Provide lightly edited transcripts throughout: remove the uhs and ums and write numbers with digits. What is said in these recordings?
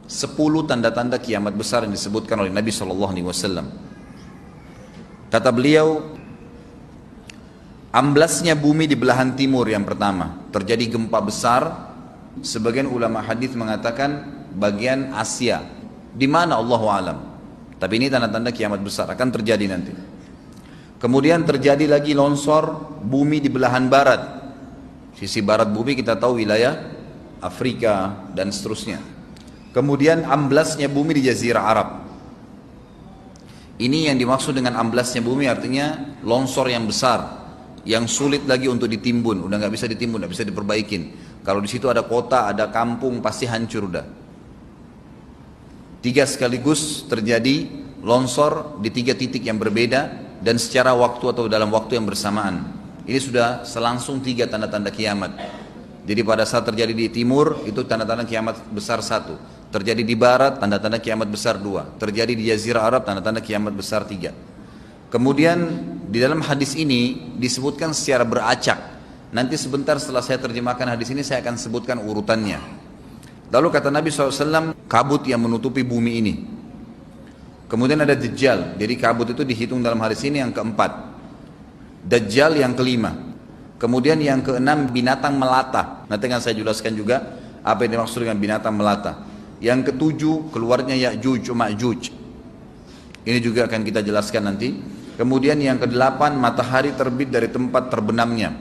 10 tanda-tanda kiamat besar yang disebutkan oleh Nabi SAW. Kata beliau, amblasnya bumi di belahan timur yang pertama, terjadi gempa besar. Sebagian ulama hadis mengatakan bagian Asia, di mana Allahu alam. Tapi ini tanda-tanda kiamat besar akan terjadi nanti. Kemudian terjadi lagi longsor bumi di belahan barat. Sisi barat bumi kita tahu wilayah Afrika dan seterusnya. Kemudian amblasnya bumi di Jazirah Arab. Ini yang dimaksud dengan amblasnya bumi, artinya longsor yang besar, yang sulit lagi untuk ditimbun, udah nggak bisa ditimbun, nggak bisa diperbaikin. Kalau di situ ada kota, ada kampung, pasti hancur udah. 3 sekaligus terjadi longsor di 3 titik yang berbeda dan secara waktu atau dalam waktu yang bersamaan. Ini sudah selangsung 3 tanda-tanda kiamat. Jadi pada saat terjadi di timur itu tanda-tanda kiamat besar 1. Terjadi di barat, tanda-tanda kiamat besar 2. Terjadi di Jazirah Arab, tanda-tanda kiamat besar 3. Kemudian di dalam hadis ini disebutkan secara beracak. Nanti sebentar setelah saya terjemahkan hadis ini saya akan sebutkan urutannya. Lalu kata Nabi SAW, kabut yang menutupi bumi ini. Kemudian ada Dajjal. Jadi kabut itu dihitung dalam hadis ini yang keempat. Dajjal yang kelima. Kemudian yang keenam binatang melata. Nanti akan saya jelaskan juga apa yang dimaksud dengan binatang melata. Yang ketujuh keluarnya Ya'juj Ma'juj. Ini juga akan kita jelaskan nanti. Kemudian yang kedelapan matahari terbit dari tempat terbenamnya.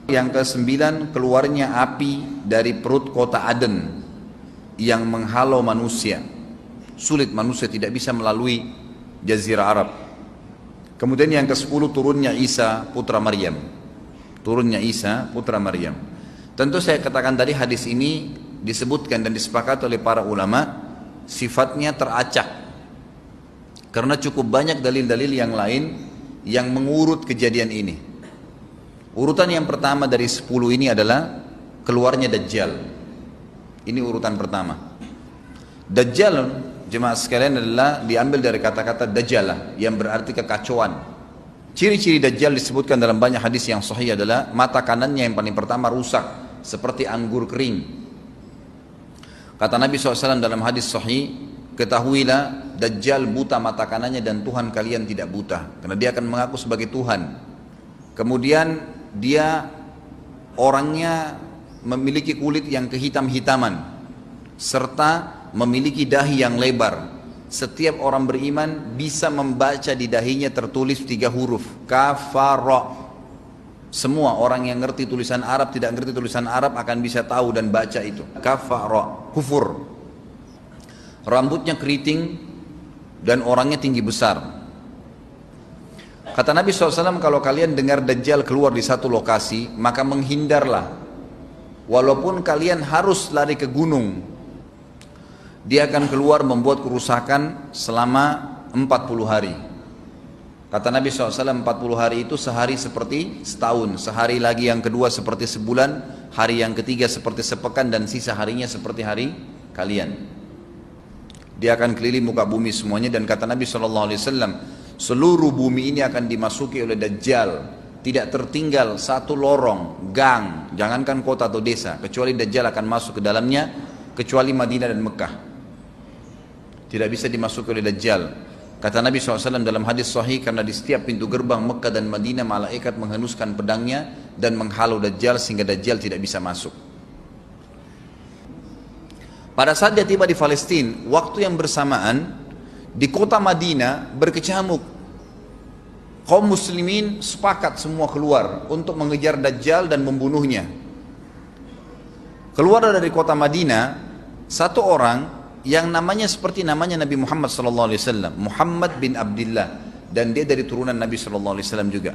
Yang kesembilan keluarnya api dari perut kota Aden yang menghalau manusia. Sulit, manusia tidak bisa melalui Jazirah Arab. Kemudian yang ke-10 turunnya Isa putra Maryam. Turunnya Isa putra Maryam. Tentu saya katakan tadi hadis ini disebutkan dan disepakati oleh para ulama sifatnya teracak. Karena cukup banyak dalil-dalil yang lain yang mengurut kejadian ini. Urutan yang pertama dari 10 ini adalah keluarnya Dajjal. Ini urutan pertama. Dajjal, jemaah sekalian, adalah diambil dari kata-kata Dajjalah yang berarti kekacauan. Ciri-ciri Dajjal disebutkan dalam banyak hadis yang sahih adalah mata kanannya yang paling pertama rusak seperti anggur kering. Kata Nabi SAW dalam hadis sahih, ketahuilah Dajjal buta mata kanannya dan Tuhan kalian tidak buta, karena dia akan mengaku sebagai Tuhan. Kemudian dia orangnya memiliki kulit yang kehitam-hitaman serta memiliki dahi yang lebar. Setiap orang beriman bisa membaca di dahinya tertulis 3 huruf kafara. Semua orang yang ngerti tulisan Arab, tidak ngerti tulisan Arab akan bisa tahu dan baca itu. Kafara, kufur. Rambutnya keriting dan orangnya tinggi besar. Kata Nabi SAW, kalau kalian dengar Dajjal keluar di satu lokasi, maka menghindarlah. Walaupun kalian harus lari ke gunung, dia akan keluar membuat kerusakan selama 40 hari. Kata Nabi SAW, 40 hari itu sehari seperti setahun, sehari lagi yang kedua seperti sebulan, hari yang ketiga seperti sepekan, dan sisa harinya seperti hari kalian. Dia akan keliling muka bumi semuanya, dan kata Nabi SAW, seluruh bumi ini akan dimasuki oleh Dajjal. Tidak tertinggal satu lorong, gang, jangankan kota atau desa, kecuali Dajjal akan masuk ke dalamnya, kecuali Madinah dan Mekah. Tidak bisa dimasuki oleh Dajjal. Kata Nabi SAW dalam hadis sahih, karena di setiap pintu gerbang Mekah dan Madinah malaikat menghenuskan pedangnya dan menghalau Dajjal sehingga Dajjal tidak bisa masuk. Pada saat dia tiba di Palestina, waktu yang bersamaan di kota Madinah berkecamuk. Kaum muslimin sepakat semua keluar untuk mengejar Dajjal dan membunuhnya. Keluar dari kota Madinah satu orang yang namanya seperti namanya Nabi Muhammad SAW, Muhammad bin Abdullah, dan dia dari turunan Nabi SAW juga.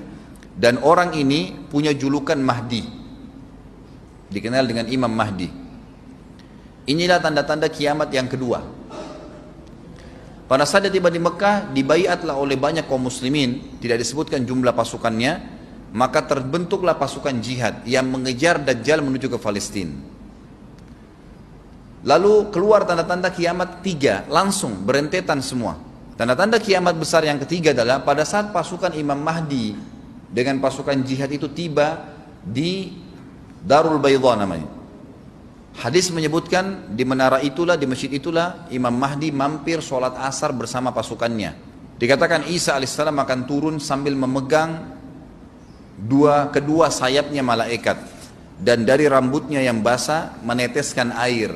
Dan orang ini punya julukan Mahdi, dikenal dengan Imam Mahdi. Inilah tanda-tanda kiamat yang kedua. Pada saat dia tiba di Mekah, dibaiatlah oleh banyak kaum muslimin, tidak disebutkan jumlah pasukannya, maka terbentuklah pasukan jihad yang mengejar Dajjal menuju ke Palestina. Lalu keluar tanda-tanda kiamat 3, langsung berentetan semua. Tanda-tanda kiamat besar yang ketiga adalah pada saat pasukan Imam Mahdi dengan pasukan jihad itu tiba di Darul Baydha namanya. Hadis menyebutkan di menara itulah, di masjid itulah Imam Mahdi mampir sholat asar bersama pasukannya. Dikatakan Isa alaihissalam akan turun sambil memegang kedua sayapnya malaikat, dan dari rambutnya yang basah meneteskan air.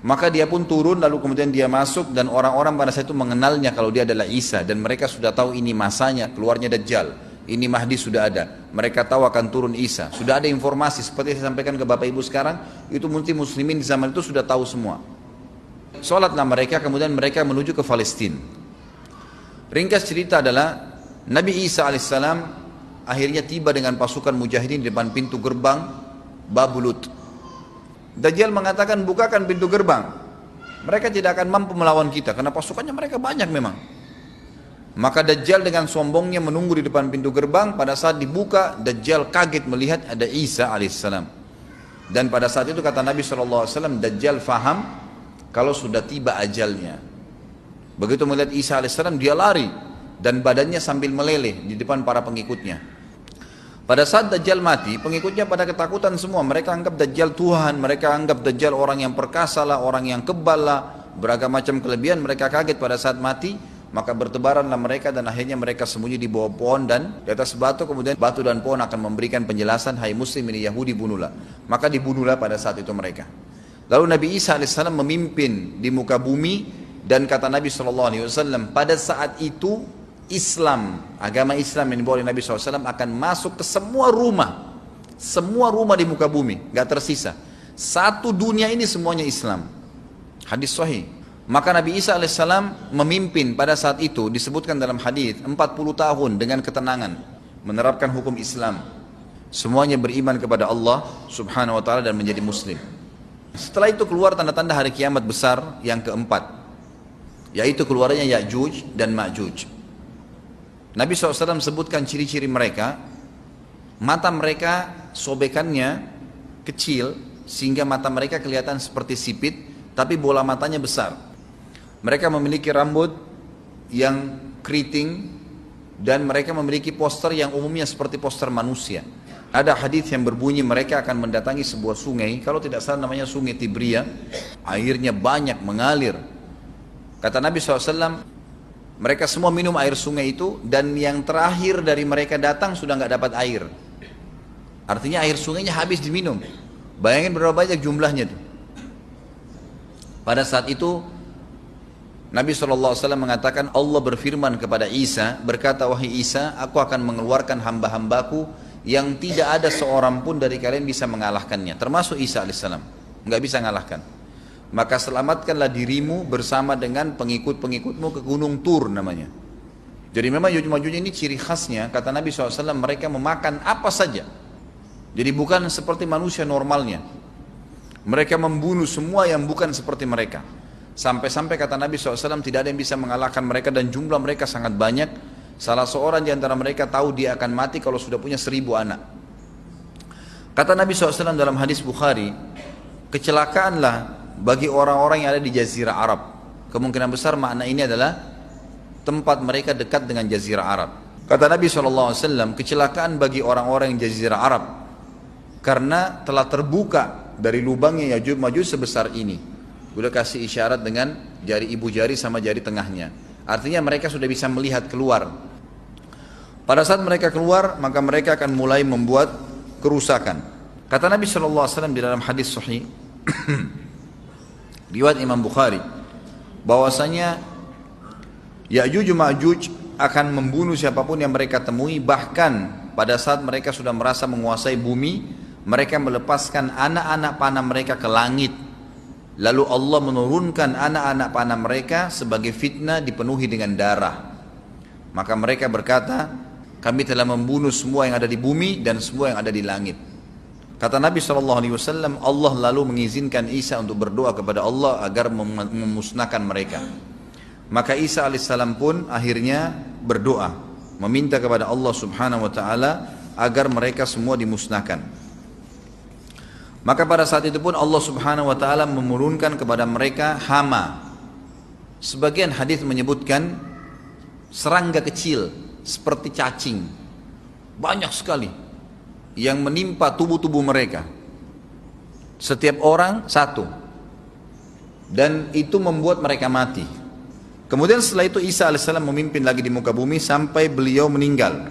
Maka dia pun turun, lalu kemudian dia masuk, dan orang-orang pada saat itu mengenalnya kalau dia adalah Isa, dan mereka sudah tahu ini masanya keluarnya Dajjal, ini Mahdi sudah ada, mereka tahu akan turun Isa, sudah ada informasi seperti saya sampaikan ke Bapak Ibu sekarang. Itu muslimin di zaman itu sudah tahu semua. Sholatlah mereka, kemudian mereka menuju ke Palestina. Ringkas cerita adalah Nabi Isa alaihissalam akhirnya tiba dengan pasukan mujahidin di depan pintu gerbang Babulut. Dajjal mengatakan, bukakan pintu gerbang, mereka tidak akan mampu melawan kita karena pasukannya mereka banyak memang. Maka Dajjal dengan sombongnya menunggu di depan pintu gerbang. Pada saat dibuka, Dajjal kaget melihat ada Isa alaihissalam. Dan pada saat itu kata Nabi SAW, Dajjal faham kalau sudah tiba ajalnya. Begitu melihat Isa alaihissalam, dia lari dan badannya sambil meleleh di depan para pengikutnya. Pada saat Dajjal mati, pengikutnya pada ketakutan semua. Mereka anggap Dajjal Tuhan, mereka anggap Dajjal orang yang perkasa lah, orang yang kebal lah, beragam macam kelebihan. Mereka kaget pada saat mati, maka bertebaranlah mereka dan akhirnya mereka sembunyi di bawah pohon dan di atas batu. Kemudian batu dan pohon akan memberikan penjelasan, hai muslim ini Yahudi, bunuhlah. Maka dibunuhlah pada saat itu mereka. Lalu Nabi Isa alaihissalam memimpin di muka bumi, dan kata Nabi SAW, pada saat itu Islam, agama Islam yang dibawa oleh Nabi SAW akan masuk ke semua rumah di muka bumi, gak tersisa. Satu dunia ini semuanya Islam. Hadis sahih. Maka Nabi Isa alaihissalam memimpin pada saat itu, disebutkan dalam hadis 40 tahun dengan ketenangan menerapkan hukum Islam. Semuanya beriman kepada Allah subhanahu wa ta'ala dan menjadi muslim. Setelah itu keluar tanda-tanda hari kiamat besar yang keempat, yaitu keluarnya Ya'juj dan Ma'juj. Nabi SAW sebutkan ciri-ciri mereka. Mata mereka sobekannya kecil sehingga mata mereka kelihatan seperti sipit, tapi bola matanya besar. Mereka memiliki rambut yang keriting, dan mereka memiliki poster yang umumnya seperti poster manusia. Ada hadis yang berbunyi mereka akan mendatangi sebuah sungai, kalau tidak salah namanya sungai Tibria, airnya banyak mengalir. Kata Nabi SAW, mereka semua minum air sungai itu, dan yang terakhir dari mereka datang sudah nggak dapat air. Artinya air sungainya habis diminum. Bayangin berapa banyak jumlahnya tuh. Pada saat itu Nabi SAW mengatakan, Allah berfirman kepada Isa, berkata, wahai Isa, aku akan mengeluarkan hamba-hambaku yang tidak ada seorang pun dari kalian bisa mengalahkannya, termasuk Isa alaihissalam, nggak bisa mengalahkan. Maka selamatkanlah dirimu bersama dengan pengikut-pengikutmu ke gunung Tur namanya. Jadi memang Ya'juj ini ciri khasnya, kata Nabi SAW, mereka memakan apa saja. Jadi bukan seperti manusia normalnya. Mereka membunuh semua yang bukan seperti mereka. Sampai-sampai kata Nabi SAW, tidak ada yang bisa mengalahkan mereka, dan jumlah mereka sangat banyak. Salah seorang di antara mereka tahu dia akan mati kalau sudah punya 1000 anak. Kata Nabi SAW dalam hadis Bukhari, kecelakaanlah bagi orang-orang yang ada di Jazirah Arab. Kemungkinan besar makna ini adalah tempat mereka dekat dengan Jazirah Arab. Kata Nabi SAW, kecelakaan bagi orang-orang yang Jazirah Arab karena telah terbuka dari lubangnya Ya'juj Ma'juj sebesar ini. Udah kasih isyarat dengan jari ibu jari sama jari tengahnya. Artinya mereka sudah bisa melihat keluar. Pada saat mereka keluar, maka mereka akan mulai membuat kerusakan. Kata Nabi SAW di dalam hadis sahih riwayat Imam Bukhari, bahwasanya Ya'juj Ma'juj akan membunuh siapapun yang mereka temui. Bahkan pada saat mereka sudah merasa menguasai bumi, mereka melepaskan anak-anak panah mereka ke langit. Lalu Allah menurunkan anak-anak panah mereka sebagai fitnah dipenuhi dengan darah. Maka mereka berkata, kami telah membunuh semua yang ada di bumi dan semua yang ada di langit. Kata Nabi SAW, Allah lalu mengizinkan Isa untuk berdoa kepada Allah agar memusnahkan mereka. Maka Isa alaihissalam pun akhirnya berdoa, meminta kepada Allah subhanahu wa ta'ala agar mereka semua dimusnahkan. Maka pada saat itu pun Allah subhanahu wa ta'ala menurunkan kepada mereka hama. Sebagian hadis menyebutkan serangga kecil seperti cacing, banyak sekali yang menimpa tubuh-tubuh mereka. Setiap orang satu. Dan itu membuat mereka mati. Kemudian setelah itu Isa alaihissalam memimpin lagi di muka bumi sampai beliau meninggal.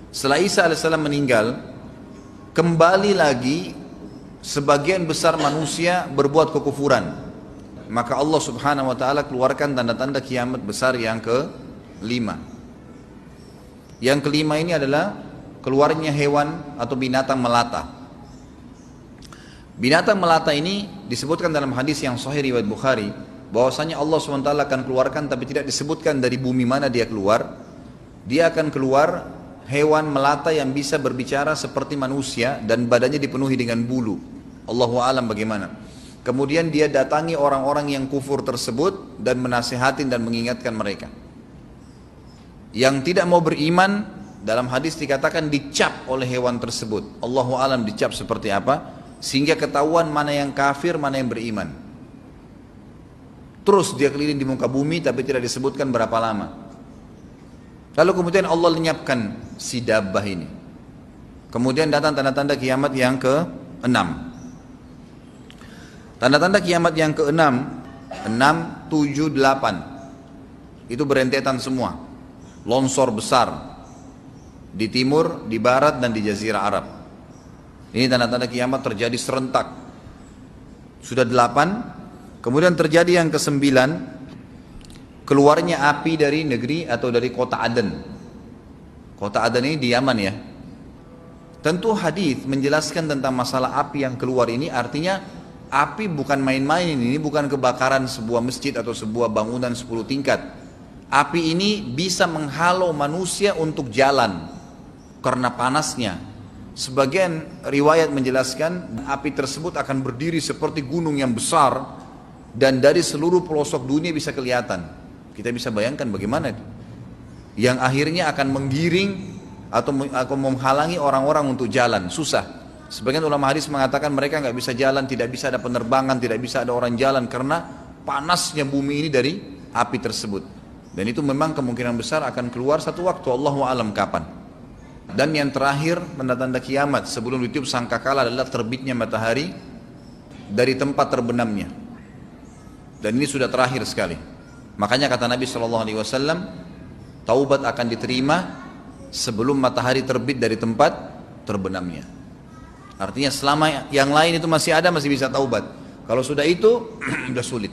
Setelah Isa alaihissalam meninggal, kembali lagi sebagian besar manusia berbuat kekufuran. Maka Allah subhanahu wa ta'ala keluarkan tanda-tanda kiamat besar yang kelima. Yang kelima ini adalah keluarnya hewan atau binatang melata. Binatang melata ini disebutkan dalam hadis yang sahih riwayat Bukhari, bahwasanya Allah SWT akan keluarkan, tapi tidak disebutkan dari bumi mana dia keluar. Dia akan keluar hewan melata yang bisa berbicara seperti manusia dan badannya dipenuhi dengan bulu. Allahu a'lam bagaimana. Kemudian dia datangi orang-orang yang kufur tersebut dan menasihatin dan mengingatkan mereka. Yang tidak mau beriman, dalam hadis dikatakan dicap oleh hewan tersebut. Allahu a'lam dicap seperti apa, sehingga ketahuan mana yang kafir, mana yang beriman. Terus dia keliling di muka bumi tapi tidak disebutkan berapa lama. Lalu kemudian Allah lenyapkan si dabbah ini. Kemudian datang tanda-tanda kiamat yang ke-6. Tanda-tanda kiamat yang ke-6, 6, 7, 8. Itu berentetan semua. Longsor besar di timur, di barat dan di jazirah Arab. Ini tanda-tanda kiamat terjadi serentak. Sudah 8. Kemudian terjadi yang ke-9, keluarnya api dari negeri atau dari kota Aden. Kota Aden ini di Yaman ya. Tentu hadis menjelaskan tentang masalah api yang keluar ini, artinya api bukan main-main, ini bukan kebakaran sebuah masjid atau sebuah bangunan 10 tingkat. Api ini bisa menghalau manusia untuk jalan karena panasnya. Sebagian riwayat menjelaskan api tersebut akan berdiri seperti gunung yang besar dan dari seluruh pelosok dunia bisa kelihatan. Kita bisa bayangkan bagaimana yang akhirnya akan menggiring atau menghalangi orang-orang untuk jalan, susah. Sebagian ulama hadis mengatakan mereka nggak bisa jalan, tidak bisa ada penerbangan, tidak bisa ada orang jalan karena panasnya bumi ini dari api tersebut. Dan itu memang kemungkinan besar akan keluar satu waktu, Allahu a'lam kapan. Dan yang terakhir, tanda-tanda kiamat sebelum ditiup sangkakala adalah terbitnya matahari dari tempat terbenamnya. Dan ini sudah terakhir sekali. Makanya kata Nabi SAW, taubat akan diterima sebelum matahari terbit dari tempat terbenamnya. Artinya selama yang lain itu masih ada, masih bisa taubat. Kalau sudah itu, sudah sulit.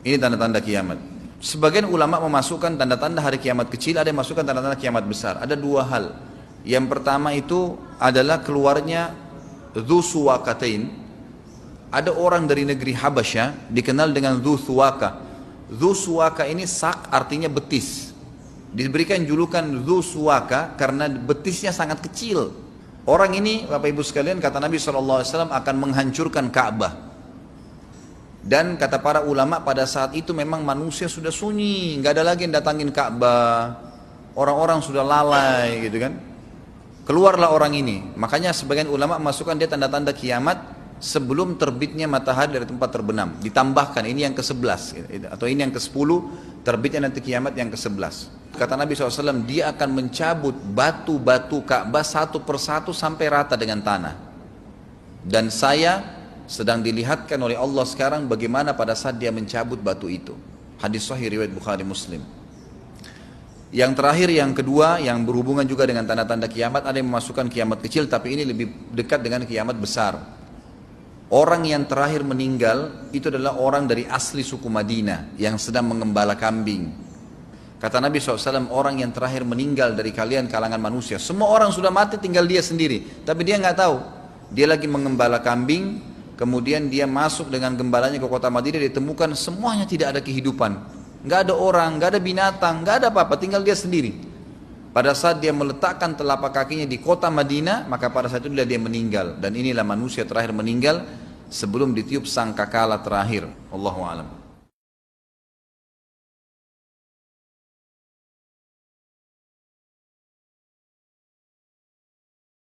Ini tanda-tanda kiamat. Sebagian ulama memasukkan tanda-tanda hari kiamat kecil, ada yang masukkan tanda-tanda kiamat besar. Ada dua hal. Yang pertama itu adalah keluarnya Dzu Suwakatain. Ada orang dari negeri Habasyah dikenal dengan Dzu Suwaka. Dzu Suwaka ini sak artinya betis. Diberikan julukan Dzu Suwaka karena betisnya sangat kecil. Orang ini, Bapak Ibu sekalian, kata Nabi SAW akan menghancurkan Ka'bah. Dan kata para ulama pada saat itu memang manusia sudah sunyi, nggak ada lagi yang datangin Ka'bah. Orang-orang sudah lalai gitu kan. Keluarlah orang ini. Makanya sebagian ulama masukkan dia tanda-tanda kiamat sebelum terbitnya matahari dari tempat terbenam. Ditambahkan ini yang ke-11 atau ini yang ke-10, terbitnya nanti kiamat yang ke-11. Kata Nabi SAW, dia akan mencabut batu-batu Ka'bah satu persatu sampai rata dengan tanah. Dan saya sedang dilihatkan oleh Allah sekarang bagaimana pada saat dia mencabut batu itu. Hadis sahih riwayat Bukhari Muslim. Yang terakhir, yang kedua, yang berhubungan juga dengan tanda-tanda kiamat, ada yang memasukkan kiamat kecil, tapi ini lebih dekat dengan kiamat besar. Orang yang terakhir meninggal itu adalah orang dari asli suku Madinah yang sedang mengembala kambing. Kata Nabi SAW, orang yang terakhir meninggal dari kalian kalangan manusia. Semua orang sudah mati, tinggal dia sendiri. Tapi dia nggak tahu. Dia lagi mengembala kambing, kemudian dia masuk dengan gembalanya ke kota Madinah, ditemukan semuanya tidak ada kehidupan. Nggak ada orang, nggak ada binatang, nggak ada apa-apa, tinggal dia sendiri. Pada saat dia meletakkan telapak kakinya di kota Madinah, maka pada saat itu dia meninggal. Dan inilah manusia terakhir meninggal sebelum ditiup sangkakala terakhir. Allahu a'lam.